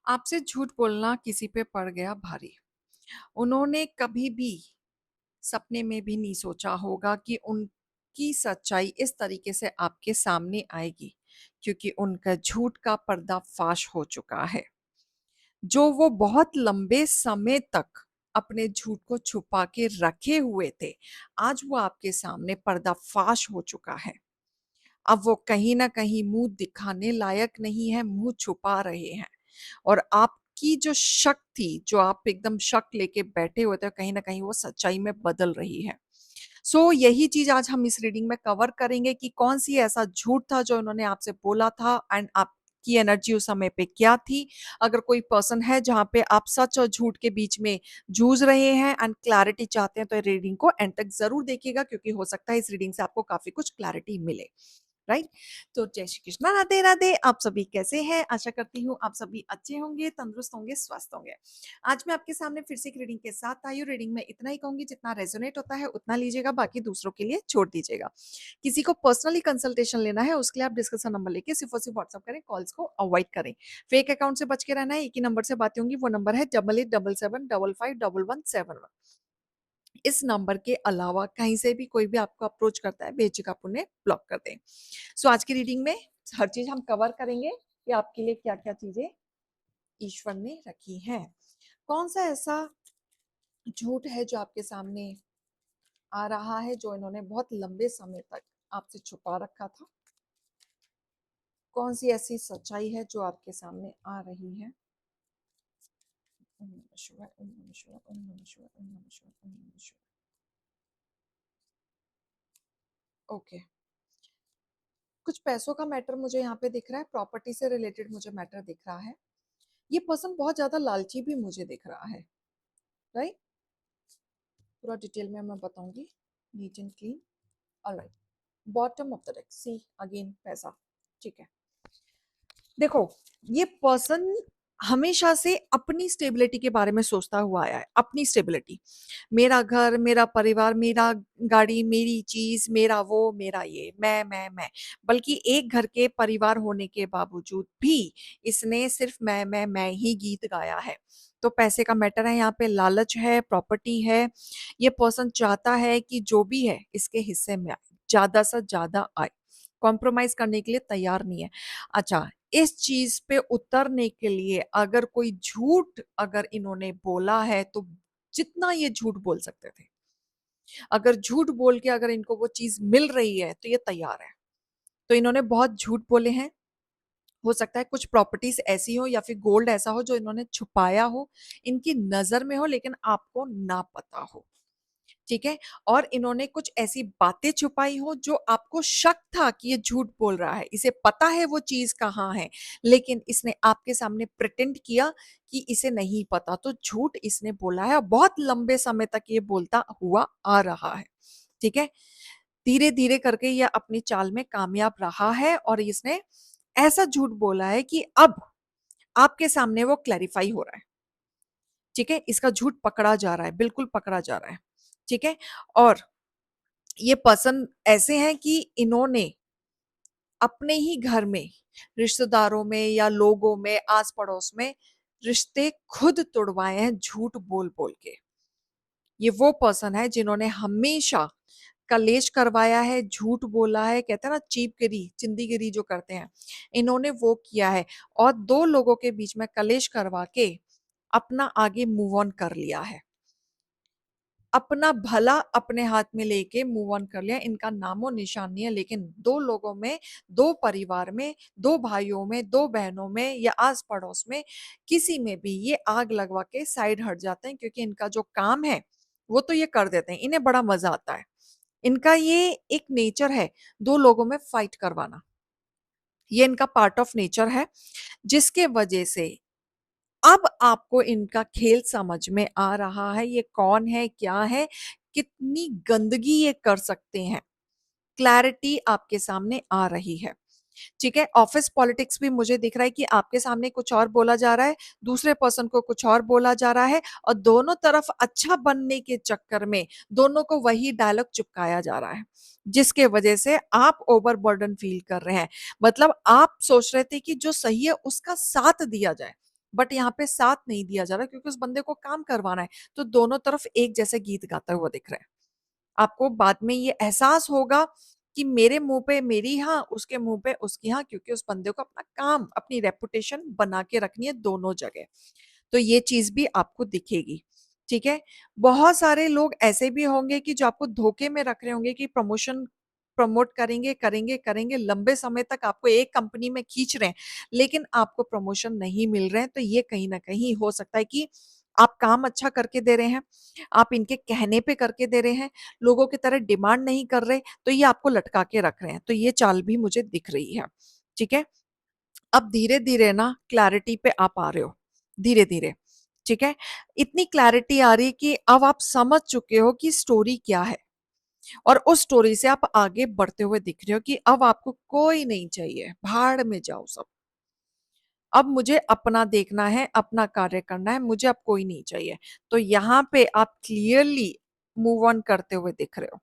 आपसे झूठ बोलना किसी पे पड़ गया भारी। उन्होंने कभी भी सपने में भी नहीं सोचा होगा कि उनकी सच्चाई इस तरीके से आपके सामने आएगी, क्योंकि उनका झूठ का पर्दाफाश हो चुका है। जो वो बहुत लंबे समय तक अपने झूठ को छुपा के रखे हुए थे, आज वो आपके सामने पर्दाफाश हो चुका है। अब वो कहीं न कहीं मुँह दिखाने लायक नहीं है, मुँह छुपा रहे हैं। और आपकी जो शक थी, जो आप एकदम शक लेके बैठे हुए थे, कहीं न कहीं वो सच्चाई में बदल रही है। सो यही चीज़ आज हम इस रीडिंग में कवर करेंगे कि कौन-सी ऐसा झूठ था जो इन्होंने आपसे बोला था एंड आपकी एनर्जी उस समय पे क्या थी? अगर कोई पर्सन है जहाँ पे आप सच और झूठ के बीच में जूझ रहे हैं एंड क्लैरिटी चाहते हैं, तो रीडिंग को एंड तक ज़रूर देखिएगा, क्योंकि हो सकता है इस रीडिंग से आपको काफ़ी कुछ क्लैरिटी मिले। राइट? तो जय श्री कृष्णा, राधे राधे। आप सभी कैसे हैं? आशा करती हूँ आप सभी अच्छे होंगे, तंदुरुस्त होंगे, स्वस्थ होंगे। आज मैं आपके सामने फिर से एक रीडिंग के साथ आई हूँ। रीडिंग में इतना ही कहूंगी, जितना रेजोनेट होता है उतना लीजिएगा, बाकी दूसरों के लिए छोड़ दीजिएगा। किसी को पर्सनली कंसल्टेशन लेना है, उसके लिए आप डिस्कशन नंबर लेके सिर्फ और सिर्फ व्हाट्सअप करें, कॉल्स को अवॉइड करें। फेक अकाउंट से बच के रहना है। एक ही नंबर से बातें होंगी, वो नंबर है 8877755111। इस नंबर के अलावा कहीं से भी कोई भी आपको अप्रोच करता है, बेझिझक आप उन्हें ब्लॉक कर दें। सो आज की रीडिंग में हर चीज हम कवर करेंगे कि आपके लिए क्या क्या चीजें ईश्वर ने रखी हैं। कौन सा ऐसा झूठ है जो आपके सामने आ रहा है, जो इन्होंने बहुत लंबे समय तक आपसे छुपा रखा था? कौन सी ऐसी सच्चाई है जो आपके सामने आ रही है? ओम नमः शिवाय, ओम नमः शिवाय, ओम नमः शिवाय, ओम नमः शिवाय, ओम नमः शिवाय। ओके, कुछ पैसों का मैटर मुझे यहाँ पे दिख रहा है, प्रॉपर्टी से रिलेटेड मुझे मैटर दिख रहा है। ये पर्सन बहुत ज्यादा लालची भी मुझे दिख रहा है। राइट? पूरा डिटेल में मैं बताऊंगी, neat and clean. Alright, bottom of the deck, see again पैसा। ठीक है, देखो, ये पर्सन हमेशा से अपनी स्टेबिलिटी के बारे में सोचता हुआ आया है। अपनी स्टेबिलिटी, मेरा घर, मेरा परिवार, मेरा गाड़ी, मेरी चीज, मेरा वो, मेरा ये, मैं। बल्कि एक घर के परिवार होने के बावजूद भी इसने सिर्फ मैं ही गीत गाया है। तो पैसे का मैटर है यहाँ पे, लालच है, प्रॉपर्टी है। ये पर्सन चाहता है कि जो भी है इसके हिस्से में आए, ज्यादा से ज्यादा आए। कॉम्प्रोमाइज करने के लिए तैयार नहीं है। अच्छा, इस चीज पे उतरने के लिए अगर कोई झूठ अगर इन्होंने बोला है, तो जितना ये झूठ बोल सकते थे, अगर झूठ बोल के अगर इनको वो चीज मिल रही है, तो ये तैयार है। तो इन्होंने बहुत झूठ बोले हैं। हो सकता है कुछ प्रॉपर्टीज ऐसी हो या फिर गोल्ड ऐसा हो जो इन्होंने छुपाया हो, इनकी नजर में हो, लेकिन आपको ना पता हो। ठीक है? और इन्होंने कुछ ऐसी बातें छुपाई हो जो आपको शक था कि ये झूठ बोल रहा है, इसे पता है वो चीज कहाँ है, लेकिन इसने आपके सामने प्रिटेंड किया कि इसे नहीं पता, तो झूठ इसने बोला है और बहुत लंबे समय तक ये बोलता हुआ आ रहा है। ठीक है? धीरे धीरे करके ये अपनी चाल में कामयाब रहा है और इसने ऐसा झूठ बोला है कि अब आपके सामने वो क्लैरिफाई हो रहा है। ठीक है? इसका झूठ पकड़ा जा रहा है, बिल्कुल पकड़ा जा रहा है। ठीक है? और ये पर्सन ऐसे हैं कि इन्होंने अपने ही घर में, रिश्तेदारों में या लोगों में, आस पड़ोस में रिश्ते खुद तोड़वाए हैं झूठ बोल बोल के। ये वो पर्सन है जिन्होंने हमेशा कलेश करवाया है, झूठ बोला है, कहते हैं ना चीपगिरी, चिंदीगिरी जो करते हैं, इन्होंने वो किया है। और दो लोगों के बीच में कलेश करवा के अपना आगे मूव ऑन कर लिया है, अपना भला अपने हाथ में लेके मूव ऑन कर लिया। इनका नामो निशान नहीं है, लेकिन दो लोगों में, दो परिवार में, दो भाइयों में, दो बहनों में या आस पड़ोस में किसी में भी ये आग लगवा के साइड हट जाते हैं, क्योंकि इनका जो काम है वो तो ये कर देते हैं, इन्हें बड़ा मजा आता है। इनका ये एक नेचर है, दो लोगों में फाइट करवाना, ये इनका पार्ट ऑफ नेचर है, जिसके वजह से अब आपको इनका खेल समझ में आ रहा है। ये कौन है, क्या है, कितनी गंदगी ये कर सकते हैं, क्लैरिटी आपके सामने आ रही है। ठीक है? ऑफिस पॉलिटिक्स भी मुझे दिख रहा है कि आपके सामने कुछ और बोला जा रहा है, दूसरे पर्सन को कुछ और बोला जा रहा है, और दोनों तरफ अच्छा बनने के चक्कर में दोनों को वही डायलॉग चिपकाया जा रहा है, जिसके वजह से आप ओवरबर्डन फील कर रहे हैं। मतलब आप सोच रहे थे कि जो सही है उसका साथ दिया जाए, बट यहाँ पे साथ नहीं दिया जा रहा क्योंकि उस बंदे को काम करवाना है, तो दोनों तरफ एक जैसे गीत गाता हुआ दिख रहा है। आपको बाद में ये एहसास होगा कि मेरे मुंह पे मेरी हाँ, उसके मुंह पे उसकी हाँ, क्योंकि उस बंदे को अपना काम, अपनी रेपुटेशन बना के रखनी है दोनों जगह। तो ये चीज भी आपको दिखेगी। ठीक है। बहुत सारे लोग ऐसे भी होंगे कि जो आपको धोखे में रख रहे होंगे कि प्रमोशन प्रमोट करेंगे करेंगे करेंगे, लंबे समय तक आपको एक कंपनी में खींच रहे हैं, लेकिन आपको प्रमोशन नहीं मिल रहे हैं। तो ये कहीं ना कहीं हो सकता है कि आप काम अच्छा करके दे रहे हैं, आप इनके कहने पे करके दे रहे हैं, लोगों की तरह डिमांड नहीं कर रहे, तो ये आपको लटका के रख रहे हैं। तो ये चाल भी मुझे दिख रही है। ठीक है। अब धीरे धीरे ना क्लैरिटी पे आप आ रहे हो, धीरे धीरे। ठीक है। इतनी क्लैरिटी आ रही कि अब आप समझ चुके हो कि स्टोरी क्या है, और उस स्टोरी से आप आगे बढ़ते हुए दिख रहे हो कि अब आपको कोई नहीं चाहिए, भाड़ में जाओ सब, अब मुझे अपना देखना है, अपना कार्य करना है, मुझे अब कोई नहीं चाहिए। तो यहाँ पे आप क्लियरली मूव ऑन करते हुए दिख रहे हो,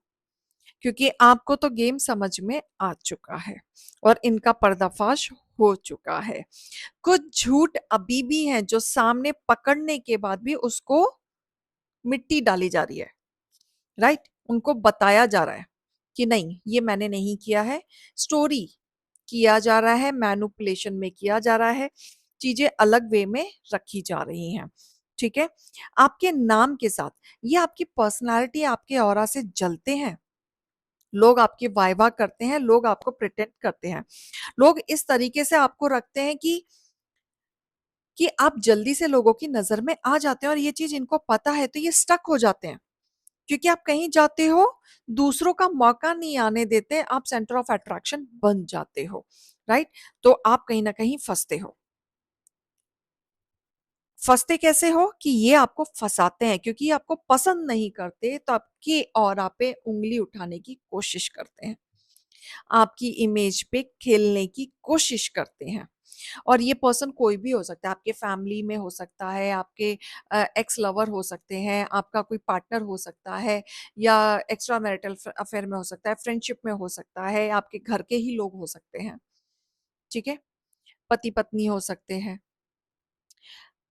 क्योंकि आपको तो गेम समझ में आ चुका है और इनका पर्दाफाश हो चुका है। कुछ झूठ अभी भी हैं जो सामने पकड़ने के बाद भी उसको मिट्टी डाली जा रही है। राइट। उनको बताया जा रहा है कि नहीं, ये मैंने नहीं किया है, स्टोरी किया जा रहा है, मैनिपुलेशन में किया जा रहा है, चीजें अलग वे में रखी जा रही हैं। ठीक है। आपके नाम के साथ ये आपकी पर्सनालिटी आपके ऑरा से जलते हैं, लोग आपकी वाइवा करते हैं, लोग आपको प्रिटेंड करते हैं, लोग इस तरीके से आपको रखते हैं कि आप जल्दी से लोगों की नजर में आ जाते हैं, और ये चीज इनको पता है तो ये स्टक हो जाते हैं। क्योंकि आप कहीं जाते हो, दूसरों का मौका नहीं आने देते, आप सेंटर ऑफ अट्रैक्शन बन जाते हो। राइट। तो आप कहीं ना कहीं फंसते हो। फंसते कैसे हो कि ये आपको फंसाते हैं, क्योंकि ये आपको पसंद नहीं करते तो आपकी और आप पे उंगली उठाने की कोशिश करते हैं, आपकी इमेज पे खेलने की कोशिश करते हैं। और ये पर्सन कोई भी हो सकता है, आपके फैमिली में हो सकता है, आपके एक्स लवर हो सकते हैं, आपका कोई पार्टनर हो सकता है, या एक्स्ट्रा मैरिटल अफेयर में हो सकता है, फ्रेंडशिप में हो सकता है, आपके घर के ही लोग हो सकते हैं। ठीक है। पति पत्नी हो सकते हैं,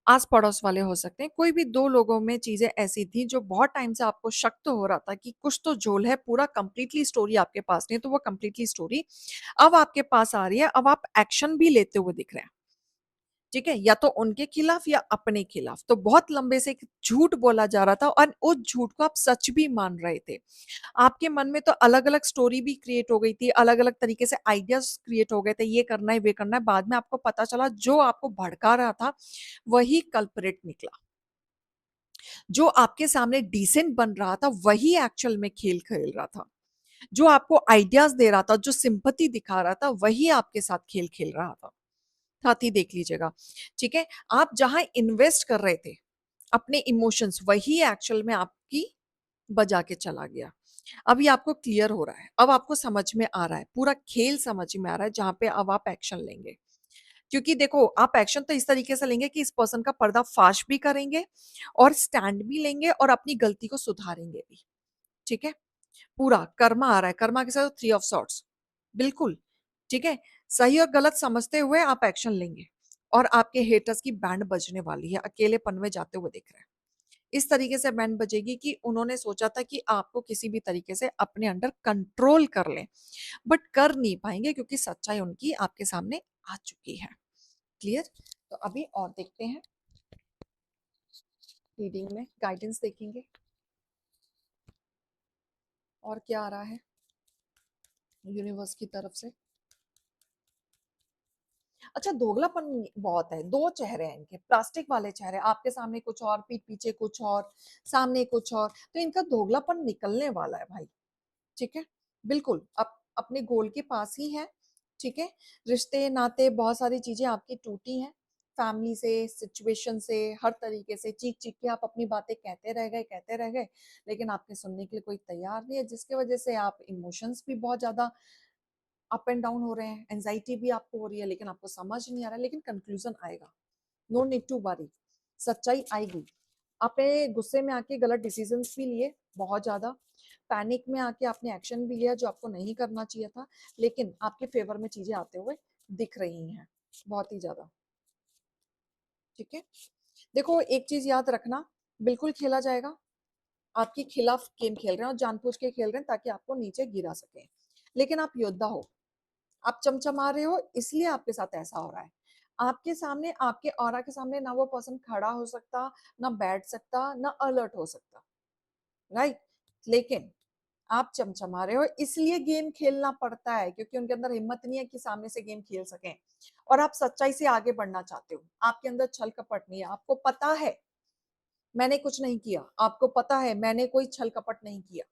आस पड़ोस वाले हो सकते हैं, कोई भी दो लोगों में चीजें ऐसी थी जो बहुत टाइम से आपको शक तो हो रहा था कि कुछ तो झोल है, पूरा कंप्लीटली स्टोरी आपके पास नहीं है, तो वो कंप्लीटली स्टोरी अब आपके पास आ रही है, अब आप एक्शन भी लेते हुए दिख रहे हैं। ठीक है। या तो उनके खिलाफ या अपने खिलाफ, तो बहुत लंबे से एक झूठ बोला जा रहा था और उस झूठ को आप सच भी मान रहे थे। आपके मन में तो अलग अलग स्टोरी भी क्रिएट हो गई थी, अलग अलग तरीके से आइडियाज क्रिएट हो गए थे, ये करना है वे करना है, बाद में आपको पता चला जो आपको भड़का रहा था वही कल्परेट निकला, जो आपके सामने डिसेंट बन रहा था वही एक्चुअल में खेल खेल रहा था, जो आपको आइडियाज दे रहा था, जो सिंपैथी दिखा रहा था, वही आपके साथ खेल खेल रहा था। साथ ही देख लीजिएगा। ठीक है। आप जहां इन्वेस्ट कर रहे थे अपने इमोशंस, वही एक्चुअल में आपकी बजा के चला गया। अभी आपको क्लियर हो रहा है, अब आपको समझ में आ रहा है, पूरा खेल समझ में आ रहा है, जहां पे अब आप एक्शन लेंगे। क्योंकि देखो, आप एक्शन तो इस तरीके से लेंगे कि इस पर्सन का पर्दा फाश भी करेंगे और स्टैंड भी लेंगे और अपनी गलती को सुधारेंगे भी। ठीक है। पूरा कर्मा आ रहा है, कर्मा के साथ थ्री ऑफ सॉर्ड्स। बिल्कुल। ठीक है। सही और गलत समझते हुए आप एक्शन लेंगे, और आपके हेटर्स की बैंड बजने वाली है, अकेलेपन में जाते हुए दिख रहे हैं। इस तरीके से बैंड बजेगी कि उन्होंने सोचा था कि आपको किसी भी तरीके से अपने अंडर कंट्रोल कर लें, बट कर नहीं पाएंगे क्योंकि सच्चाई उनकी आपके सामने आ चुकी है। क्लियर। तो अभी और देखते हैं, रीडिंग में गाइडेंस देखेंगे और क्या आ रहा है यूनिवर्स की तरफ से। अच्छा, दोगलापन बहुत है, दो चेहरे हैं इनके, प्लास्टिक वाले चेहरे, आपके सामने कुछ और, पीठ पीछे कुछ और, सामने कुछ और, तो इनका दोगलापन निकलने वाला है भाई। ठीक है। बिल्कुल, आप अपने गोल के पास ही हैं। ठीक है। रिश्ते नाते बहुत सारी चीजें आपकी टूटी हैं, फैमिली से, सिचुएशन से, हर तरीके से चीख चीख के आप अपनी बातें कहते रह गए, लेकिन आपके सुनने के लिए कोई तैयार नहीं है, जिसकी वजह से आप इमोशंस भी बहुत ज्यादा अप एंड डाउन हो रहे हैं, एंजाइटी भी आपको हो रही है, लेकिन आपको समझ नहीं आ रहा है, लेकिन कंक्लूजन आएगा। नो नीड टू वरी, सच्चाई आएगी। आपने गुस्से में आके गलत डिसीजंस भी लिए, बहुत ज्यादा पैनिक में आके आपने एक्शन भी लिया जो आपको नहीं करना चाहिए था, लेकिन आपके फेवर में चीजें आते हुए दिख रही हैं बहुत ही ज्यादा। ठीक है? देखो एक चीज़ याद रखना, बिल्कुल खेला जाएगा, आपके खिलाफ गेम खेल रहे हैं और जानबूझ के खेल रहे हैं ताकि आपको नीचे गिरा सकें। लेकिन आप योद्धा हो, आप चमचमा रहे हो इसलिए आपके साथ ऐसा हो रहा है। आपके सामने, आपके ऑरा के सामने ना वो पर्सन खड़ा हो सकता, ना बैठ सकता, ना अलर्ट हो सकता, राइट? लेकिन आप चमचमा रहे हो इसलिए गेम खेलना पड़ता है क्योंकि उनके अंदर हिम्मत नहीं है कि सामने से गेम खेल सकें और आप सच्चाई से आगे बढ़ना चाहते हो। आपके अंदर छल कपट नहीं है, आपको पता है मैंने कुछ नहीं किया, आपको पता है मैंने कोई छल कपट नहीं किया।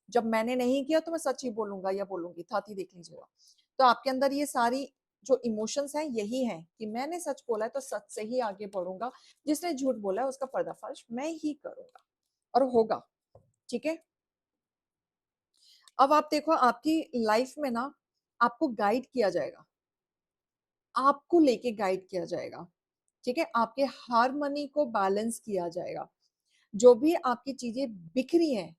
जब मैंने नहीं किया तो मैं सच ही बोलूंगा या बोलूंगी, थाती देख लीजिएगा। तो आपके अंदर ये सारी जो इमोशंस हैं यही हैं कि मैंने सच बोला है तो सच से ही आगे बढ़ूंगा, जिसने झूठ बोला है उसका पर्दाफाश मैं ही करूंगा और होगा। ठीक है? अब आप देखो आपकी लाइफ में ना आपको गाइड किया जाएगा, आपको लेके गाइड किया जाएगा। ठीक है? आपके हारमनी को बैलेंस किया जाएगा। जो भी आपकी चीजें बिखरी हैं,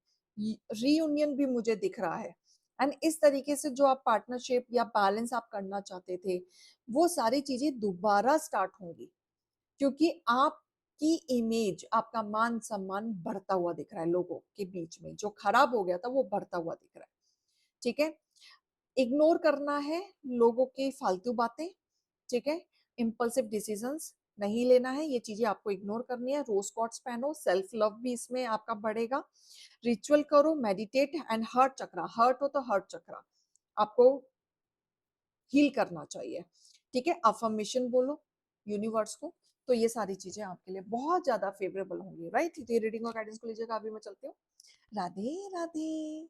रीयूनियन भी मुझे दिख रहा है। एंड इस तरीके से जो आप पार्टनरशिप या बैलेंस आप करना चाहते थे, वो सारी चीजें दोबारा स्टार्ट होंगी क्योंकि आपकी इमेज, आपका मान सम्मान बढ़ता हुआ दिख रहा है लोगों के बीच में। जो खराब हो गया था वो बढ़ता हुआ दिख रहा है। ठीक है? इग्नोर करना है लोगों की फालतू बातें। ठीक है? इम्पल्सिव डिसीजंस नहीं लेना है, ये चीजें आपको इग्नोर करनी है। रोज कॉर्ड्स पहनो, सेल्फ लव भी इसमें आपका बढ़ेगा। रिचुअल करो, meditate and heart chakra, heart हो तो हर्ट चक्रा आपको हील करना चाहिए। ठीक है? अफर्मेशन बोलो यूनिवर्स को। तो ये सारी चीजें आपके लिए बहुत ज्यादा फेवरेबल होंगी, राइट? ये रीडिंग और गाइडेंस को लीजिएगा, अभी मैं चलती हूँ। राधे राधे।